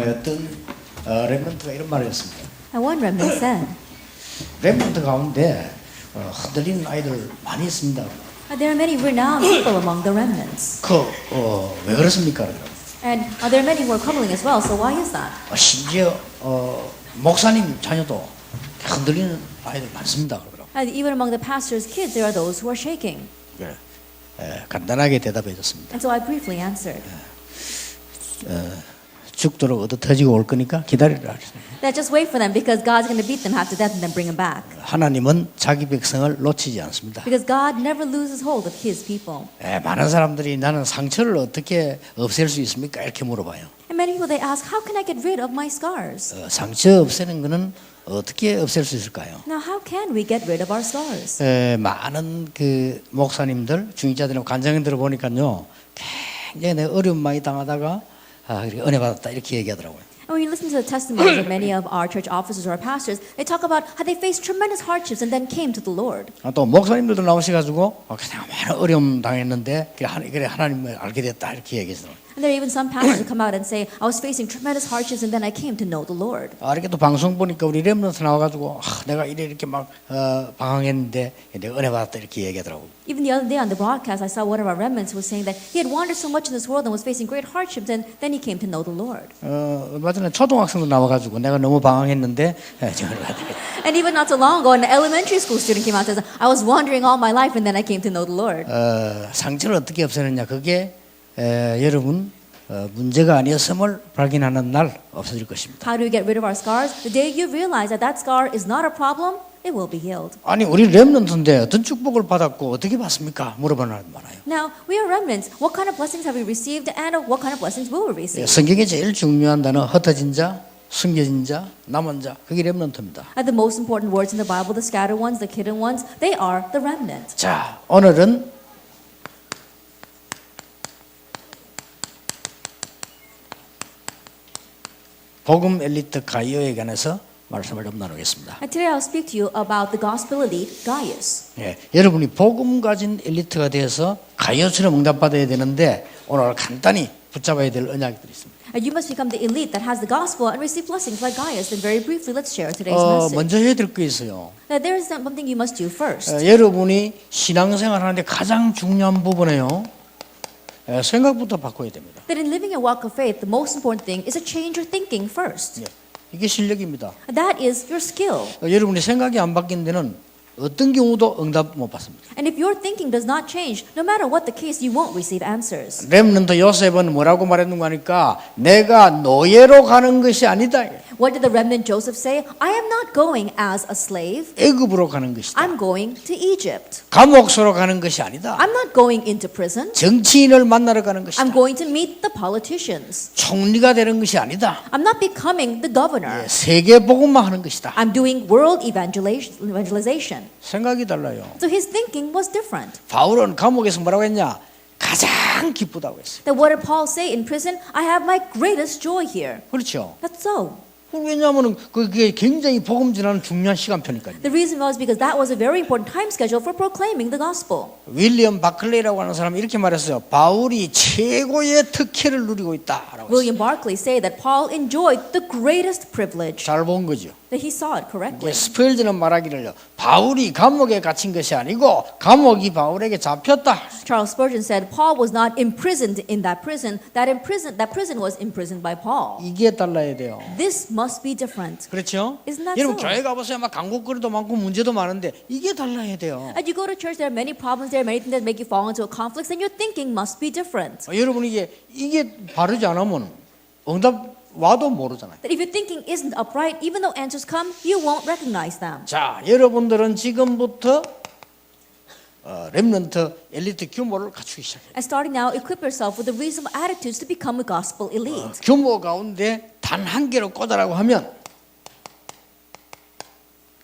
어떤 렘넌트가 이런 말을 했습니다. And one remnant said, 렘넌트 가운데 흔들리는 아이들 많이 있습니다. there are many renowned people among the remnants. 왜 그렇습니까? And there are many who are crumbling as well, so why is that? 심지어 목사님 자녀도 흔들리는 아이들 많습니다. 그러더라고요. And even among the pastor's kids, there are those who are shaking. 그래, 간단하게 대답해 줬습니다. And so I briefly answered. 죽도록 얻어 터지고 올 거니까 기다리라. That just wait for them because God's going to beat them half to death and then bring them back. 하나님은 자기 백성을 놓치지 않습니다. Because God never loses hold of His people. 많은 사람들이 나는 상처를 어떻게 없앨 수 있습니까? 이렇게 물어봐요. And many people they ask, how can I get rid of my scars? 상처 없애는 것은 어떻게 없앨 수 있을까요? Now, how can we get rid of our scars? 많은 그 목사님들, 중직자들하고 간장님들을 보니까요, 굉장히 내가 어려움 많이 당하다가 은혜 받았다 이렇게 얘기하더라고요. And when you listen to the testimonies of many of our church officers or our pastors, they talk about how they faced tremendous hardships and then came to the Lord. 또 목사님들도 나오셔가지고 그냥 많은 어려움 당했는데 그래 하나님을 알게 됐다 이렇게 얘기했어요. And there are even some pastors who come out and say, I was facing tremendous hardships and then I came to know the Lord. 이렇게 또 방송 보니까 우리 렘넌트 나와가지고 내가 이렇게 막 방황했는데 내가 은혜 받았다 이렇게 얘기하더라고요. Even the other day on the broadcast, I saw one of our remnants was saying that he had wandered so much in this world and was facing great hardships, and then he came to know the Lord. 얼마 전에 초등학생도 나와가지고 내가 너무 방황했는데 저를 받았다. And even not so long ago, an elementary school student came out and said, I was wandering all my life and then I came to know the Lord. 상처를 어떻게 없애느냐 그게 여러분 문제가 아니었음을 발견하는 날 없어질 것입니다. How do we get rid of our scars? The day you realize that that scar is not a problem, it will be healed. 아니 우리 렘넌트인데 어떤 축복을 받았고 어떻게 받습니까? 물어보는 사람 많아요. Now, we are remnants. What kind of blessings have we received and what kind of blessings will we receive? 성경에 제일 중요한 단어 흩어진 자, 숨겨진 자, 남은 자 그게 렘넌트입니다. And the most important words in the Bible, the scattered ones, the hidden ones, they are the remnant. 자, 오늘은 복음 엘리트 가이오에 관해서 말씀을 좀 나누겠습니다. And today I'll speak to you about the gospel elite, Gaius. 여러분이 복음 가진 엘리트가 되어서 가이오처럼 응답받아야 되는데 오늘 간단히 붙잡아야 될 언약들이 있습니다. And you must become the elite that has the gospel and receive blessings like Gaius. And very briefly, let's share today's message. 먼저 해야 될 게 있어요. Now, there is something you must do first. 여러분이 신앙생활 하는데 가장 중요한 부분이에요. 생각부터 바꿔야 됩니다. That in living a walk of faith, the most important thing is to change your thinking first. 이게 실력입니다. That is your skill. 여러분이 생각이 안 바뀐 데는 어떤 경우도 응답 못 받습니다. And if your thinking does not change, no matter what the case, you won't receive answers. 렘넌트 요셉은 뭐라고 말했는가 하니까 내가 노예로 가는 것이 아니다. What did the remnant Joseph say? I am not going as a slave. 애굽으로 가는 것이다. I'm going to Egypt. 감옥소로 가는 것이 아니다. I'm not going into prison. 정치인을 만나러 가는 것이다. I'm going to meet the politicians. 총리가 되는 것이 아니다. I'm not becoming the governor. 세계 복음만 하는 것이다. I'm doing world evangelization. 생각이 달라요. So his thinking was different. 바울은 감옥에서 뭐라고 했냐? 가장 기쁘다고 했어요. That what did Paul say in prison? I have my greatest joy here. 그렇죠. That's so. 왜냐하면 그게 굉장히 복음 전하는 중요한 시간표니까요. The reason was because that was a very important time schedule for proclaiming the gospel. 윌리엄 바클레이라고 하는 사람이 이렇게 말했어요. 바울이 최고의 특혜를 누리고 있다라고 했어요. William Barclay say that Paul enjoyed the greatest privilege. 잘 본 거죠. That he saw it correctly. 스펠즈는 말하기를요. 바울이 감옥에 갇힌 것이 아니고 감옥이 바울에게 잡혔다. Charles Spurgeon said Paul was not imprisoned in that prison. That prison was imprisoned by Paul. 이게 달라야 돼요. This must be different. 그렇죠? Isn't that 여러분 so? 교회 가보세요. 막 강국거리도 많고 문제도 많은데 이게 달라야 돼요. As you go to church, there are many problems. There are many things that make you fall into a conflict, and your thinking must be different. 여러분 이게 바르지 않으면 응답 와도 모르잖아요. That if your thinking isn't upright, even though answers come, you won't recognize them. 자, 여러분들은 지금부터 렘넌트 엘리트 규모를 갖추기 시작해요. And starting now, equip yourself with the reasonable attitudes to become a gospel elite. 규모 가운데 단 한 개로 꽂아라고 하면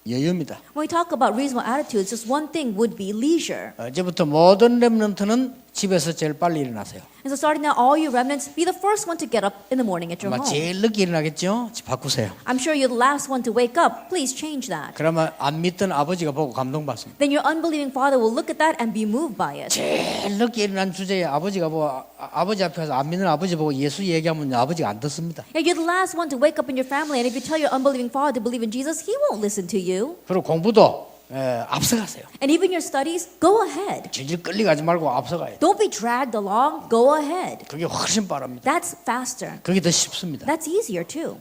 여유입니다. When we talk about reasonable attitudes, just one thing would be leisure. 이제부터 모든 렘넌트는 집에서 제일 빨리 일어나세요. And so starting now, all you remnants, be the first one to get up in the morning at your 아마 home. 제일 늦게 일어나겠죠? 바꾸세요. I'm sure you're the last one to wake up. Please change that. 그러면 안 믿던 아버지가 보고 감동받습니다. Then your unbelieving father will look at that and be moved by it. 제일 늦게 일어난 주제에 아버지가 보고 아버지 앞에 가서 안 믿는 아버지 보고 예수 얘기하면 아버지가 안 듣습니다. Yeah, you're the last one to wake up in your family, and if you tell your unbelieving father to believe in Jesus, he won't listen to you. 그리고 공부도 앞서가세요. And even your studies, go ahead. 질질 끌려가지 말고 앞서가야 돼. Don't be dragged along, go ahead. 그게 훨씬 빠릅니다. That's faster. 그게 더 쉽습니다. That's easier too.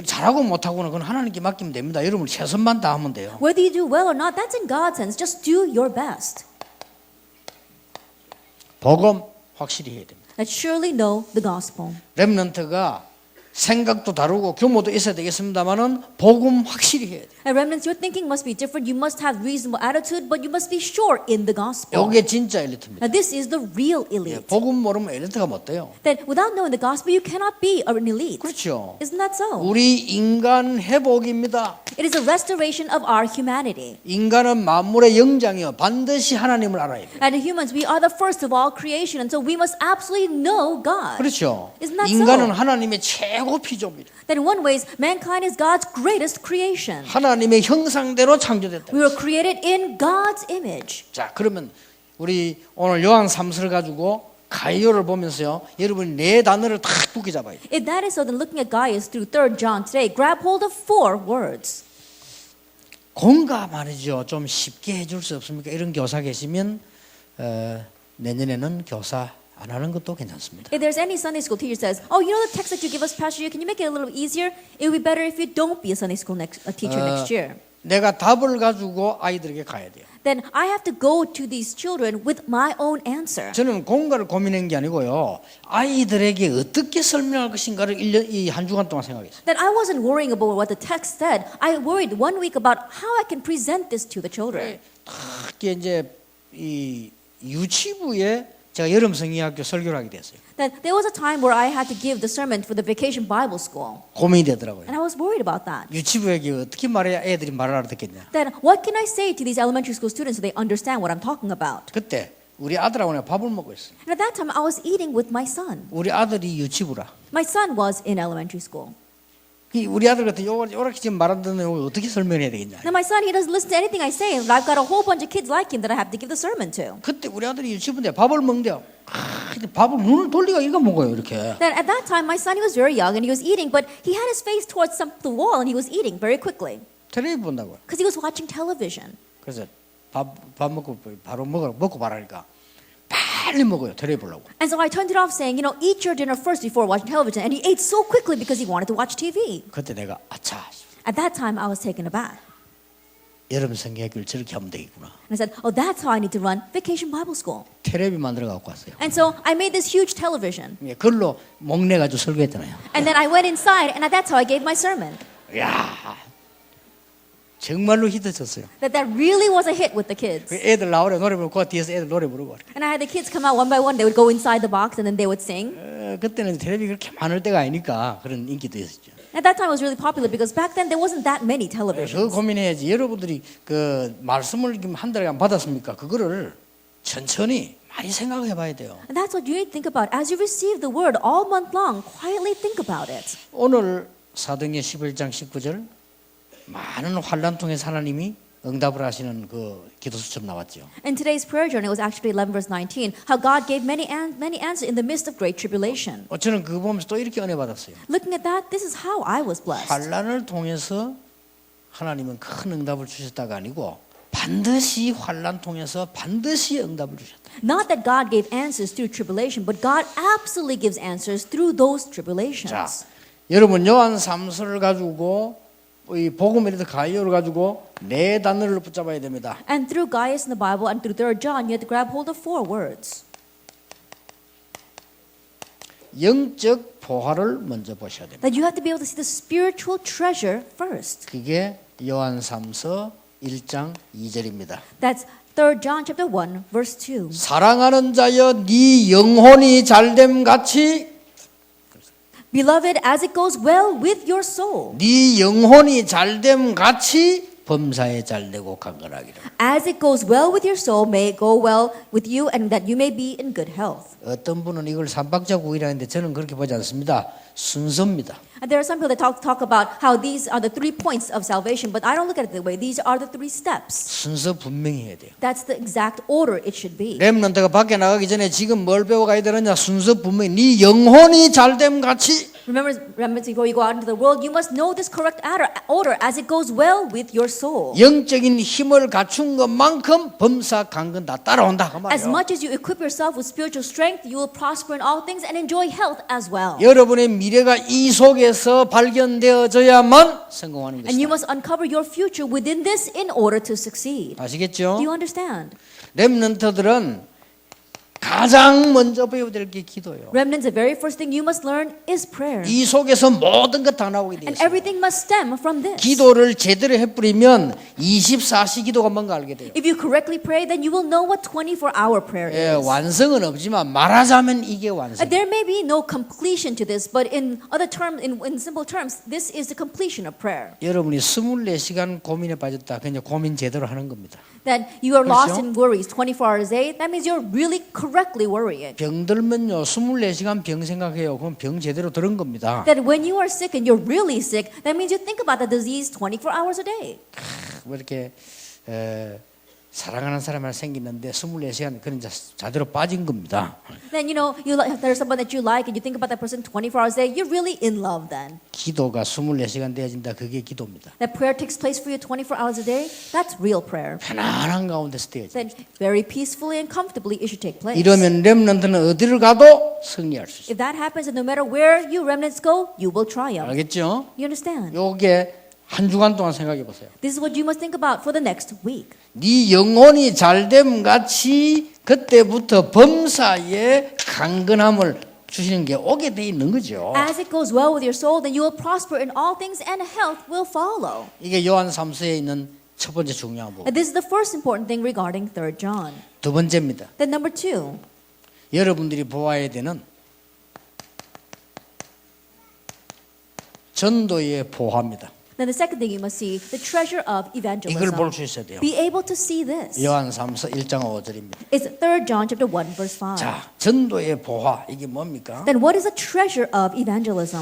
잘하고 못하고는 그건 하나님께 맡기면 됩니다. 여러분 최선만 다하면 돼요. Whether you do well or not, that's in God's hands. Just do your best. 복음 확실히 해야 됩니다. Let's surely know the gospel. 렘넌트가 생각도 다르고 규모도 있어야 되겠습니다만은 복음 확실히 해야 돼요. And remnants, your thinking must be different. You must have reasonable attitude, but you must be sure in the gospel. 이게 진짜 엘리트입니다. Now this is the real elite. 복음 모르면 엘리트가 못 돼요. That without knowing the gospel, you cannot be an elite. 그렇죠. Isn't that so? 우리 인간 회복입니다. It is a restoration of our humanity. 인간은 만물의 영장이요. 반드시 하나님을 알아야 돼요. And humans, we are the first of all creation, and so we must absolutely know God. 그렇죠. Isn't that 인간은 so? 하나님의 최고 피조물이에요. That in one ways, mankind is God's greatest creation. 하나님의 형상대로 창조됐다. We were created in God's image. 자, 그러면 우리 오늘 요한 3서를 가지고 가이오를 보면서요. 여러분 네 단어를 탁 굳게 잡아야 돼요. If that is so, then looking at Gaius through 3 John today, grab hold of 4 words. 공가 말이죠. 좀 쉽게 해줄 수 없습니까? 이런 교사 계시면 내년에는 교사 안 하는 것도 괜찮습니다. If there's any Sunday school teacher says, "Oh, you know the text that you give us, Pastor, can you make it a little easier?" It would be better if you don't be a Sunday school teacher next year. 내가 답을 가지고 아이들에게 가야 돼요. Then I have to go to these children with my own answer. 저는 공가를 고민한 게 아니고요. 아이들에게 어떻게 설명할 것인가를 이 한 주간 동안 생각했어요. Then I wasn't worrying about what the text said. I worried 1 week about how I can present this to the children. 특히 이제 이 유치부에 제가 여름 성의학교 설교를 하게 됐어요. Then there was a time where I had to give the sermon for the vacation Bible school, 고민이 되더라고요. and I was worried about that. 유치부에게 어떻게 말해야 애들이 말을 알아듣겠냐. Then what can I say to these elementary school students so they understand what I'm talking about? 그때 우리 아들하고 내가 밥을 먹고 있어요. And at that time, I was eating with my son. 우리 아들이 유치부라. My son was in elementary school. 우리 아들 같은 요렇게 지금 말 안 듣는 거 어떻게 설명해야 되겠냐. Now my son, he doesn't listen to anything I say. I've got a whole bunch of kids like him that I have to give the sermon to. 그때 우리 아들이 유치부인데 밥을 먹는데요. 근데 밥을 눈을 돌리가 이거 먹어요 이렇게. Then at that time, my son, he was very young and he was eating, but he had his face towards the wall and he was eating very quickly 텔레비 본다고요. because he was watching television. 그래서 밥 먹고 바로 먹고 말하니까 빨리 먹어요. 텔레비 보려고. And so I turned it off saying, eat your dinner first before watching television. And he ate so quickly because he wanted to watch TV. 그때 내가 아차. At that time, I was taken aback. 여름 성경학교를 저렇게 하면 되겠구나. And I said, oh, that's how I need to run Vacation Bible School. 텔레비 만들어 갖고 왔어요. And so I made this huge television. 그걸로 목내 가지고 설교했잖아요. And then I went inside and that's how I gave my sermon. 야, 정말로 히트쳤어요. That really was a hit with the kids. 애들 나오래 노래 부르고 그 뒤에서 애들 노래 부르고. And I had the kids come out one by one. They would go inside the box and then they would sing. 그때는 텔레비 그렇게 많을 때가 아니니까 그런 인기도 있었죠. At that time, it was really popular because back then there wasn't that many 그 televisions. 고민해야지. 여러분들이 그 말씀을 한 달에 받았습니까? 그거를 천천히 많이 생각해봐야 돼요. And that's what you need to think about. As you receive the word all month long, quietly think about it. 오늘 사도행전 11장 19절 많은 환난 통해서 하나님이 응답을 하시는 그 기도 수첩 나왔죠. In today's prayer journey, it was actually 11 verse 19, how God gave many answers in the midst of great tribulation. 저는 그거 보면서 또 이렇게 은혜 받았어요. Looking at that, this is how I was blessed. 환난을 통해서 하나님은 큰 응답을 주셨다가 아니고 반드시 환난 통해서 반드시 응답을 주셨다. Not that God gave answers through tribulation, but God absolutely gives answers through those tribulations. 자, 여러분 요한 3서를 가지고 이 복음에서 가이오를 가지고 네 단어를 붙잡아야 됩니다. And through Gaius in the Bible and through 3 John, you have to grab hold of 4 words. 영적 보화를 먼저 보셔야 됩니다. That you have to be able to see the spiritual treasure first. 그게 요한 3서 1장 2절입니다. That's 3 John chapter 1 verse 2. 사랑하는 자여 네 영혼이 잘됨 같이 Beloved, as it goes well with your soul. 네 영혼이 잘됨 같이 범사에 잘되고 강건하기를. As it goes well with your soul, may it go well with you and that you may be in good health. 어떤 분은 이걸 삼박자국이라는데 저는 그렇게 보지 않습니다. 순서입니다. And there are some people that talk about how these are the 3 points of salvation, but I don't look at it that way. These are the 3 steps. 순서 분명히 해야 돼요. That's the exact order it should be. 렘넌트가 밖에 나가기 전에 지금 뭘 배워가야 되느냐? 순서 분명히 네 영혼이 잘됨 같이. Remember, before you go out into the world, you must know this correct order as it goes well with your soul. 영적인 힘을 갖춘 것만큼 범사 강건 다 따라온다 그 As 말이에요. much as you equip yourself with spiritual strength, you will prosper in all things and enjoy health as well. 여러분의 미래가 이 속에서 발견되어져야만 성공하는 And you 것이다. must uncover your future within this in order to succeed. 아시겠죠? Do you understand? 렘넌트들은 가장 먼저 배워야 될 게 기도예요. Remnants, the very first thing you must learn is prayer. 이 속에서 모든 것 다 나오게 돼 And 있어요. everything must stem from this. 기도를 제대로 해버리면 24시 기도가 뭔가 알게 돼요. If you correctly pray, then you will know what 24-hour prayer 예, is. 완성은 없지만 말하자면 이게 완성. There may be no completion to this, but in other terms, in simple terms, this is the completion of prayer. 여러분이 24시간 고민에 빠졌다. 그냥 고민 제대로 하는 겁니다. That you are lost 그렇죠? in worries 24 hours a day, that means you're really correctly worrying. 병들면요 24시간 병 생각해요. 그럼 병 제대로 들은 겁니다. That when you are sick and you're really sick, that means you think about the disease 24 hours a day. 뭐 이렇게 사랑하는 사람이 생기는데 24시간 그런 자대로 빠진 겁니다. Then there's someone that you like and you think about that person 24 hours a day, you're really in love then. 기도가 24시간 되어진다. 그게 기도입니다. That prayer takes place for you 24 hours a day, that's real prayer. 편안한 가운데서 되어진다. Then very peacefully and comfortably it should take place. 이러면 렘넌트는 어디를 가도 승리할 수 있어요. If that happens, then no matter where you remnants go, you will triumph. 알겠죠? You understand? 요게 한 주간 동안 생각해 보세요. This is what you must think about for the next week. 네 영혼이 잘됨 같이 그때부터 범사에 강건함을 주시는 게 오게 돼 있는 거죠. As it goes well with your soul, then you will prosper in all things and health will follow. 이게 요한 3서에 있는 첫 번째 중요한 부분. And this is the first important thing regarding 3 John. 두 번째입니다. Then number 2, 여러분들이 보아야 되는 전도의 보화입니다. then the second thing you must see, the treasure of 이걸 evangelism. 볼 수 있어야 돼요. Be able to see this. 요한 3서 1장 5절입니다. It's 3 John chapter 1 verse 5. 자, 전도의 보화 이게 뭡니까? Then what is the treasure of evangelism?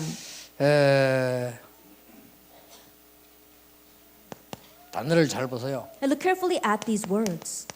단어를 잘 보세요. And look carefully at these words.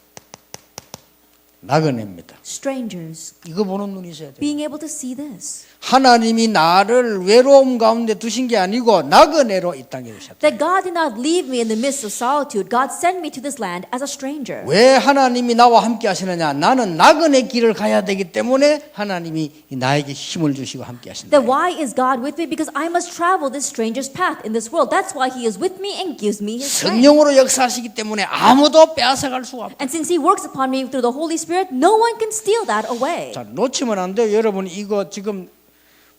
나그네입니다. Strangers. 이거 보는 눈이 있어야 돼요. Being able to see this. 하나님이 나를 외로움 가운데 두신 게 아니고 나그네로 이 땅에 두셨다. That God did not leave me in the midst of solitude. God sent me to this land as a stranger. 왜 하나님이 나와 함께 하시느냐? 나는 나그네 길을 가야 되기 때문에 하나님이 나에게 힘을 주시고 함께 하신다. Then why is God with me? Because I must travel this stranger's path in this world. That's why He is with me and gives me His strength. 성령으로 역사하시기 때문에 아무도 빼앗아갈 수가 없다. And since He works upon me through the Holy Spirit, no one can steal that away. 자, 놓치면 안 돼요. 여러분 이거 지금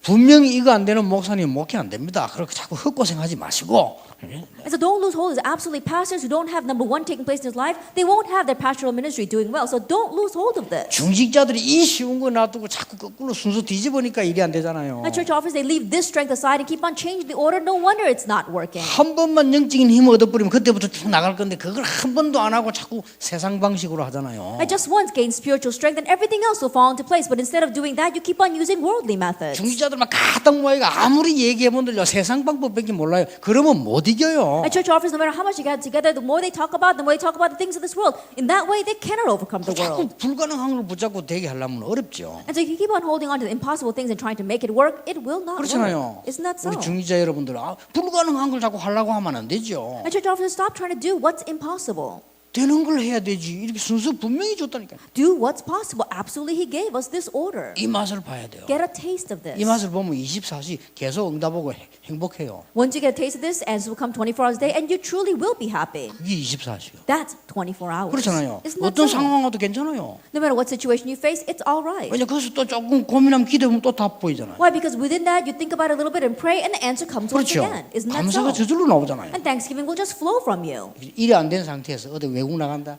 분명히 이거 안 되는 목사님 목회 안 됩니다. 그렇게 자꾸 헛고생하지 마시고. And so don't lose hold. It's absolutely pastors who don't have number one taking place in his life, they won't have their pastoral ministry doing well. So don't lose hold of this. 중직자들이 이 쉬운 거 놔두고 자꾸 거꾸로 순서 뒤집으니까 일이 안 되잖아요. And church officers, they leave this strength aside and keep on changing the order. No wonder it's not working. 한 번만 영적인 힘을 얻어버리면 그때부터 쭉 나갈 건데 그걸 한 번도 안 하고 자꾸 세상 방식으로 하잖아요. I just once gained spiritual strength and everything else will fall into place. But instead of doing that, you keep on using worldly methods. 중직자들만 가딱 모여가 아무리 얘기해본들요 세상 방법밖에 몰라요. 그러면 못 이겨요. And church officers, no matter how much you get together, the more they talk about, the more they talk about the things of this world. In that way, they cannot overcome the 자꾸 world. 불가능한 걸 붙잡고 되게 하려면 어렵죠. And so if you keep on holding on to the impossible things and trying to make it work, it will not 그렇잖아요. work. Isn't that so? 우리 중직자 여러분들 불가능한 걸 자꾸 하려고 하면 안 되죠. And church officers, stop trying to do what's impossible. 되는 걸 해야 되지. 이렇게 순서 분명히 줬다니까요. Do what's possible. Absolutely, He gave us this order. 이 맛을 봐야 돼요. Get a taste of this. 이 맛을 보면 24시 계속 응답하고 행복해요. Once you get a taste of this, answers will come 24 hours a day, and you truly will be happy. 그게 24시요. That's 24 hours. 그렇잖아요. Isn't that 어떤 so? 상황 와도 괜찮아요. No matter what situation you face, it's all right. 왜냐 거기서 또 조금 고민하면 기도하면 또 답 보이잖아요. Why? Because within that, you think about it a little bit and pray, and the answer comes once 그렇죠. again. Isn't that 감사가 so? 저절로 나오잖아요. And thanksgiving will just flow from you. 일이 안 된 상태에서 어디 외국 나간다.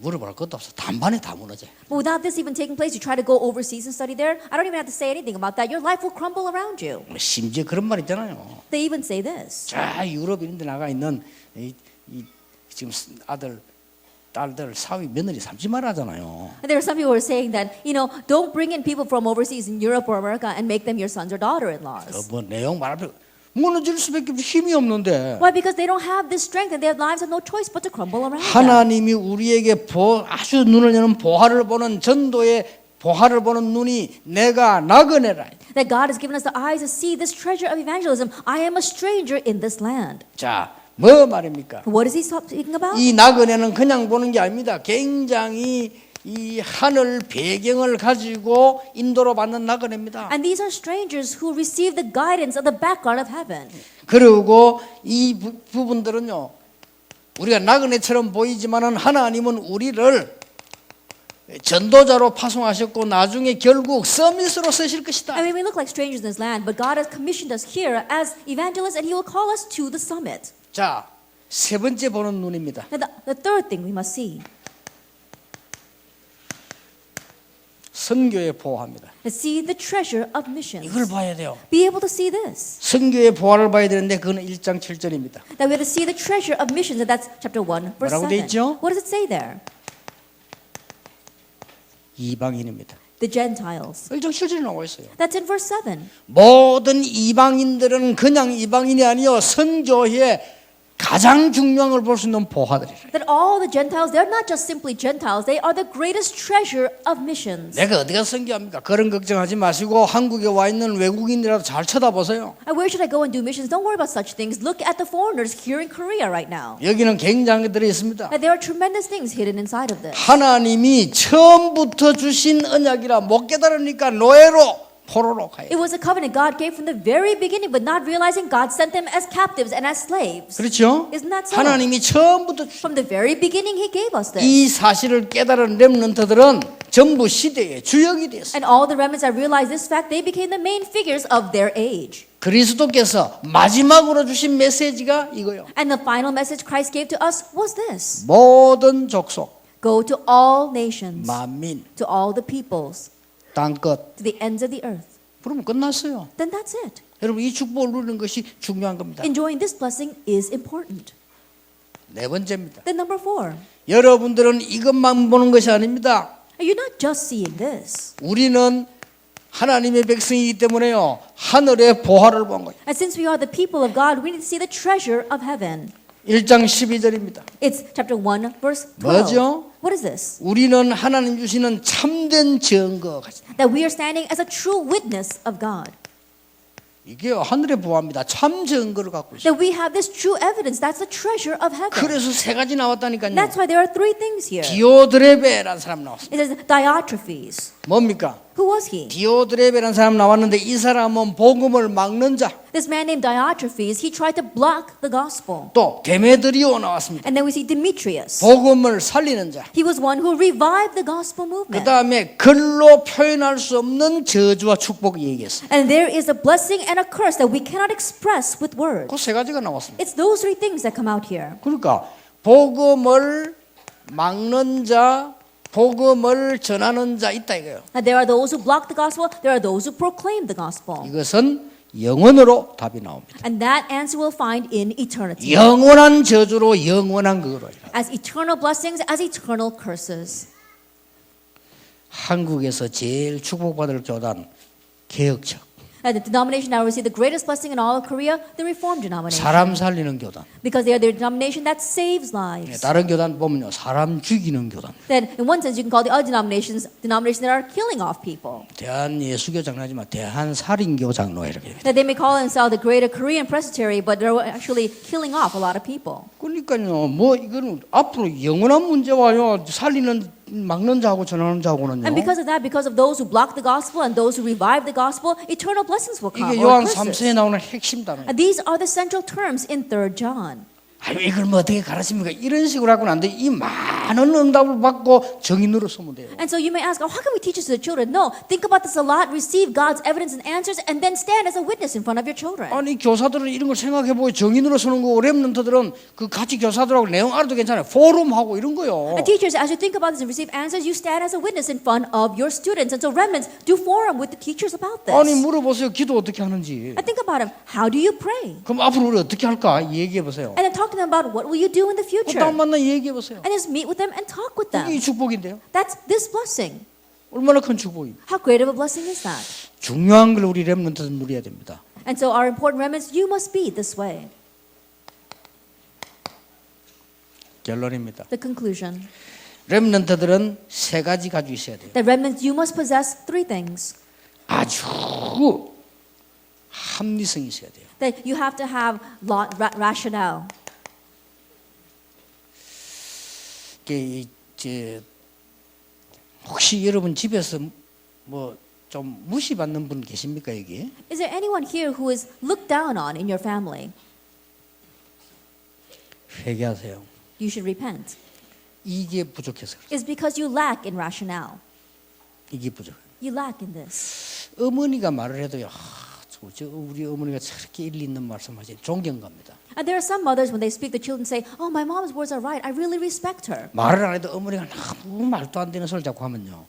물어볼 것도 없어. 단번에 다 무너져. But without this even taking place, you try to go overseas and study there. I don't even have to say anything about that. Your life will crumble around you. 심지어 그런 말 있잖아요. They even say this. 자, 유럽 이런 데 나가 있는 이 지금 아들, 딸들 사위 며느리 삼지 말하잖아요. And there are some people who are saying that, don't bring in people from overseas in Europe or America and make them your sons or daughter-in-laws. 뭐 내용 말할 필요 무너질 수밖에 힘이 없는데 Why? Because they don't have this strength and their lives have no choice but to crumble around them. 하나님이 우리에게 아주 눈을 여는 보화를 보는 전도의 보화를 보는 눈이 내가 나그네라. That God has given us the eyes to see this treasure of evangelism. I am a stranger in this land. 자, 뭐 말입니까? What is he speaking about? 이 나그네는 그냥 보는 게 아닙니다. 굉장히 이 하늘 배경을 가지고 인도로 받는 나그네입니다. And these are strangers who receive the guidance of the background of heaven. 그리고 이 부분들은요, 우리가 나그네처럼 보이지만은 하나님은 우리를 전도자로 파송하셨고 나중에 결국 서밋으로 쓰실 것이다. I mean, we look like strangers in this land, but God has commissioned us here as evangelists, and He will call us to the summit. 자, 세 번째 보는 눈입니다. And the third thing we must see 선교의 보화입니다. is see the treasure of missions. 이걸 봐야 돼요. Be able to see this. 선교의 보화를 봐야 되는데 그거는 1장 7절입니다. That we have to see the treasure of missions, and that's chapter 1, verse 뭐라고 돼 7. 있죠? What does it say there? 이방인입니다. The Gentiles. 1장 7절에 나와 있어요. That's in verse 7. 모든 이방인들은 그냥 이방인이 아니요 선교의 가장 중요한 걸 볼 수 있는 보화들이래. That all the Gentiles, they're not just simply Gentiles, they are the greatest treasure of missions. 내가 어디 가서 선교합니까? 그런 걱정하지 마시고 한국에 와 있는 외국인이라도 잘 쳐다보세요. And where should I go and do missions? Don't worry about such things. Look at the foreigners here in Korea right now. 여기는 굉장한 것들이 있습니다. And there are tremendous things hidden inside of this. 하나님이 처음부터 주신 언약이라 못 깨달으니까 노예로 포로로 가요. It was a covenant God gave from the very beginning, but not realizing God sent them as captives and as slaves. 그렇죠? Isn't that so? 하나님이 처음부터 From the very beginning, He gave us this. 이 사실을 깨달은 렘넌트들은 전부 시대의 주역이 됐어요. And all the remnants that realized this fact, they became the main figures of their age. 그리스도께서 마지막으로 주신 메시지가 이거요. And the final message Christ gave to us was this: 모든 족속, Go to all nations, 만민, to all the peoples, 땅끝. to the ends of the earth. 그러면 끝났어요. Then that's it. 여러분 이 축복을 누리는 것이 중요한 겁니다. Enjoying this blessing is important. 네 번째입니다. Then number 4, 여러분들은 이것만 보는 것이 아닙니다. you're not just seeing this. 우리는 하나님의 백성이기 때문에요. 하늘의 보화를 본 거예요. And since we are the people of God, we need to see the treasure of heaven. 1장 12절입니다. It's chapter 1, verse 12. 뭐죠? What is this? 우리는 하나님 주시는 참된 증거. That we are standing as a true witness of God. 이게 하늘의 보화입니다. 참 증거를 갖고 있어요. That we have this true evidence. That's the treasure of heaven. 그래서 세 가지 나왔다니까요. That's why there are 3 things here. 디오드레베라는 사람 나왔습니다. It says Diotrephes. 뭡니까? Who was he? 디오드레베라는 사람 나왔는데 이 사람은 복음을 막는 자. This man named Diotrephes, he tried to block the gospel. 또 데메드리오 나왔습니다. And then we see Demetrius. 복음을 살리는 자. He was one who revived the gospel 그 movement. 다음에 글로 표현할 수 없는 저주와 축복을 얘기했어요. And there is a blessing and a curse that we cannot express with words. 그 세 가지가 나왔습니다. It's those 3 things that come out here. 그러니까 복음을 막는 자, 복음을 전하는 자 있다 이거예요. And there are those who block the gospel, there are those who proclaim the gospel. 이것은 영원으로 답이 나옵니다. And that answer we'll find in eternity. 영원한 저주로 영원한 그거로. As eternal blessings, as eternal curses. 한국에서 제일 축복받을 교단 개혁적. And the denomination that will receive the greatest blessing in all of Korea, the Reformed denomination. 사람 살리는 교단. Because they are the denomination that saves lives. 다른 교단 보면요, 사람 죽이는 교단. Then, in one sense, you can call the other denominations denominations that are killing off people. 대한 예수교 장로지만 대한 살인교 장로 이렇게. That they may call themselves the Greater Korean Presbytery, but they're actually killing off a lot of people. 그러니까요, 뭐 이거는 앞으로 영원한 문제와요. 살리는 막는 자하고 전하는 자하고는요. And because of that, because of those who block the gospel and those who revive the gospel, eternal blessings will come. 이게 Or 요한 curses. 3서에 나오는 핵심 단어. And these are the central terms in 3 John. 아유 이걸 뭐 어떻게 가르칩니까? 이런 식으로 하고는 안 돼. 이 많은 응답을 받고 정인으로 서면 돼요. And so you may ask, oh, how can we teach this to the children? No, think about this a lot, receive God's evidence and answers, and then stand as a witness in front of your children. 아니 교사들은 이런 걸 생각해보고 정인으로 서는 거고 렘넌트들은 그 같이 교사들하고 내용 알아도 괜찮아요. 포럼하고 이런 거요. And teachers, as you think about this and receive answers, you stand as a witness in front of your students. And so remnants do forum with the teachers about this. 아니 물어보세요. 기도 어떻게 하는지. And think about it. How do you pray? 그럼 앞으로 우리 어떻게 할까? 얘기해보세요. And then talk to them about what will you do in the future. 딱 만나 얘기해보세요. And just meet with them and talk with 이게 them. 축복인데요. That's this blessing. 얼마나 큰 축복입니다. How great of a blessing is that? 중요한 걸 우리 렘넌트는 누려야 됩니다. And so our important remnants, you must be this way. 결론입니다. The conclusion. 렘넌트들은 세 가지 가지고 있어야 돼요. The remnants, you must possess three things. 아주 합리성이 있어야 돼요. That you have to have rationale. 이제 혹시 여러분 집에서 뭐 좀 무시받는 분 계십니까 여기? Is there anyone here who is looked down on in your family? 회개하세요. You should repent. 이게 부족해서 그래요. It's because you lack in rationale. 이게 부족. You lack in this. 어머니가 말을 해도요. 저 우리 어머니가 저렇게 일리 있는 말씀하지 존경갑니다. And there are some mothers when they speak, the children say, "Oh, my mom's words are right. I really respect her." 말을 안 해도 어머니가 너무 말도 안 되는 소리를 자꾸 하면요.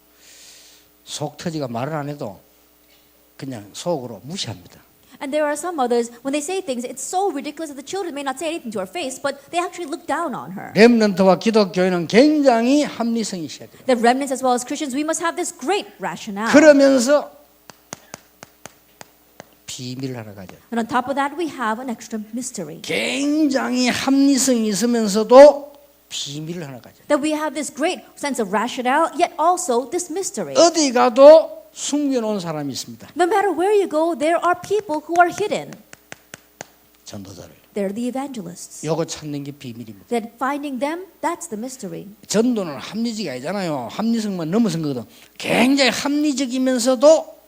속 터지가 말을 안 해도 그냥 속으로 무시합니다. And there are some mothers when they say things, it's so ridiculous that the children may not say anything to her face, but they actually look down on her. 렘넌트와 기독교인은 굉장히 합리성이 있어야 돼요. The remnants as well as Christians, we must have this great rationale. 그러면서 비밀을 하나 가져요. And on top of that, we have an extra mystery. 굉장히 합리성이 있으면서도 비밀을 하나 가져요. That we have this great sense of rationale, yet also this mystery. 어디 가도 숨겨놓은 사람이 있습니다. No matter where you go, there are people who are hidden. 전도자를. They're the evangelists. 요거 찾는 게 비밀입니다. That finding them, that's the mystery. 전도는 합리적이 아니잖아요. 합리성만 넘어선 거거든. 굉장히 합리적이면서도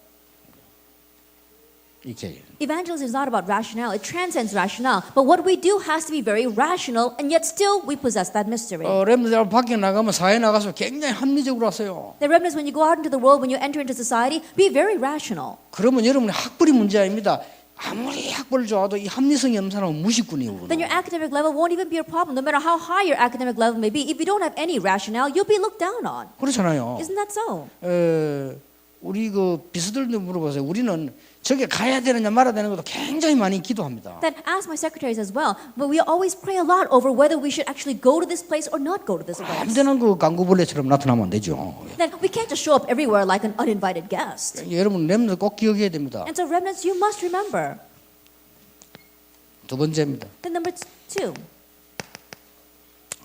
이렇게 Evangelism is not about rationale. It transcends rationale. But what we do has to be very rational, and yet still we possess that mystery. 렘넌트들 밖에 나가면 사회 나가서 굉장히 합리적으로 하세요. The remnants, when you go out into the world, when you enter into society, be very rational. 그러면 여러분의 학벌이 문제 아닙니다. 아무리 학벌을 좋아도 이 합리성이 없는 사람은 무식꾼이거든요. Then your academic level won't even be a problem. No matter how high your academic level may be, if you don't have any rationale, you'll be looked down on. 그렇잖아요. Isn't that so? 우리 그 비서들도 물어보세요. 우리는 저게 가야 되느냐 말아야 되는 것도 굉장히 많이 기도합니다. Then ask my secretaries as well. But we always pray a lot over whether we should actually go to this place or not go to this place. 아무데나 그 강구벌레처럼 나타나면 안 되죠. Then we can't just show up everywhere like an uninvited guest. 여러분 렘넌트 꼭 기억해야 됩니다. And so remnants, you must remember. 두 번째입니다. Then number two,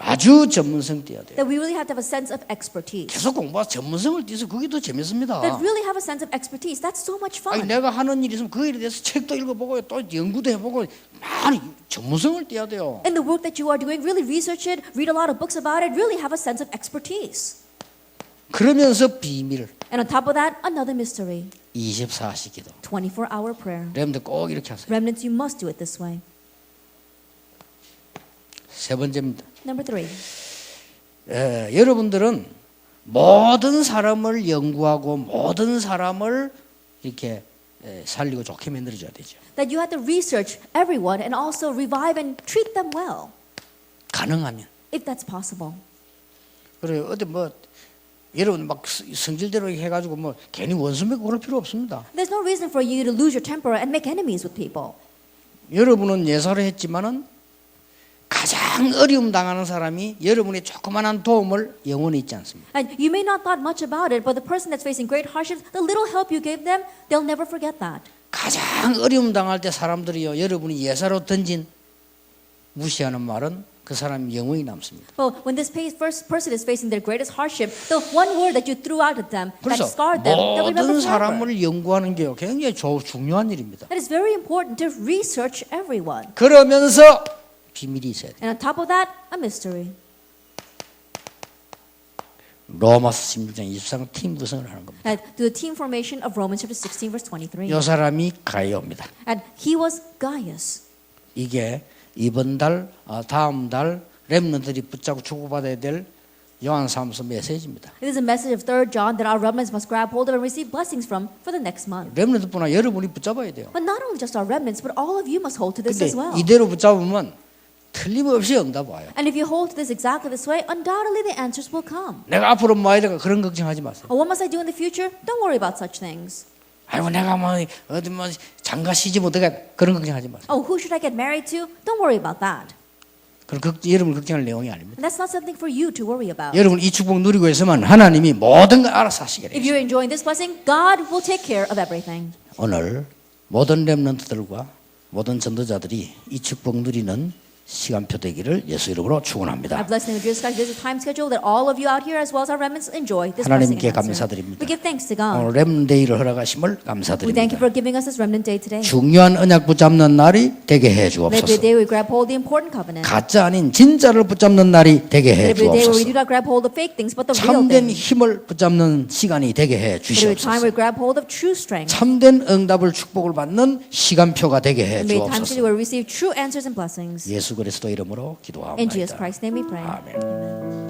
아주 전문성 띄어야 돼요. that we really have to have a sense of expertise. 계속 공부해서 전문성을 띄어서 그게 더 재밌습니다. That really have a sense of expertise. That's so much 아니, fun. 내가 하는 일이 있으면 그 일에 대해서 책도 읽어보고 또 연구도 해보고 많이 전문성을 띄어야 돼요. In the work that you are doing, really research it, read a lot of books about it, really have a sense of expertise. 그러면서 비밀 And on top of that, another mystery, 24시 기도. 24-hour prayer. 렘들 꼭 이렇게 하세요. Remnants, you must do it this way. 세 번째입니다. Number three, 여러분들은 모든 사람을 연구하고 모든 사람을 이렇게 살리고 좋게 만들어줘야 되죠. that you have to research everyone and also revive and treat them well, 가능하면. if that's possible. 그래 어디 뭐 여러분 막 성질대로 해가지고 뭐 괜히 원수 맺고 그럴 필요 없습니다. There's no reason for you to lose your temper and make enemies with people. 여러분은 예사를 했지만은 가장 어려움 당하는 사람이 여러분의 조그만한 도움을 영원히 잊지 않습니다. And you may not thought much about it, but the person that's facing great hardships, the little help you gave them, they'll never forget that. 가장 어려움 당할 때 사람들이요 여러분이 예사로 던진 무시하는 말은 그 사람이 영원히 남습니다. But when this first person is facing their greatest hardship, the one word that you threw out at them that 그래서 scarred them, they'll remember 모든 forever. 사람을 연구하는 게요 굉장히 중요한 일입니다. That is very important to research everyone. 그러면서 비밀이 있어야 돼요. And on top of that, a mystery. 로마서 16장 23장 팀 구성을 하는 겁니다. And the team formation of Romans chapter 16 verse 23. 이 사람이 가이오입니다. And he was Gaius. 이게 이번 달, 다음 달 렘넌트들이 붙잡고 주고받아야 될 요한사무소 메시지입니다. It is a message of 3 John that our remnants must grab hold of and receive blessings from for the next month. 렘넌트뿐 아니라 여러분이 붙잡아야 돼요. But not only just our remnants, but all of you must hold to this 근데 as well. 이대로 붙잡으면 틀림없이 응답 와요. And if you hold to this exactly this way, undoubtedly the answers will come. 내가 앞으로 뭐 해야 될까 그런 걱정하지 마세요. What must I do in the future? Don't worry about such things. 아이고 내가 뭐 어디 뭐 장가 시집 어떻게 그런 걱정하지 마세요. Oh, who should I get married to? Don't worry about that. 그런 여러분 걱정할 내용이 아닙니다. And that's not something for you to worry about. 여러분 이 축복 누리고 있으면 하나님이 모든 걸 알아서 하시게 If 돼요. you're enjoying this blessing, God will take care of everything. 오늘 모든 렘넌트들과 모든 전도자들이 이 축복 누리는 시간표 되기를 예수 이름으로 I 축원합니다. bless the name of Jesus Christ. There's a time schedule that all of you out here, as well as our remnants, enjoy this blessing. 하나님께 and answer. 감사드립니다. We give thanks to God. 오늘 렘데이를 허락하심을 We thank you 감사드립니다. for giving us this remnant day today. 중요한 언약 붙잡는 날이 되게 해 Let it be a 주옵소서. day we grab hold of the important covenant. 가짜 아닌 진짜를 붙잡는 날이 되게 해 Let it be a day where we 주옵소서. do not grab hold of fake things, but the real 참된 things. 힘을 붙잡는 시간이 되게 해 Let it be a time 주시옵소서. where we grab hold of true strength. 참된 응답을 축복을 받는 시간표가 되게 해 Let it be a time 주옵소서. where we receive true answers and blessings. 예수 그리스도 이름으로 In Jesus 기도합니다. Christ's name we pray. 아멘. Amen.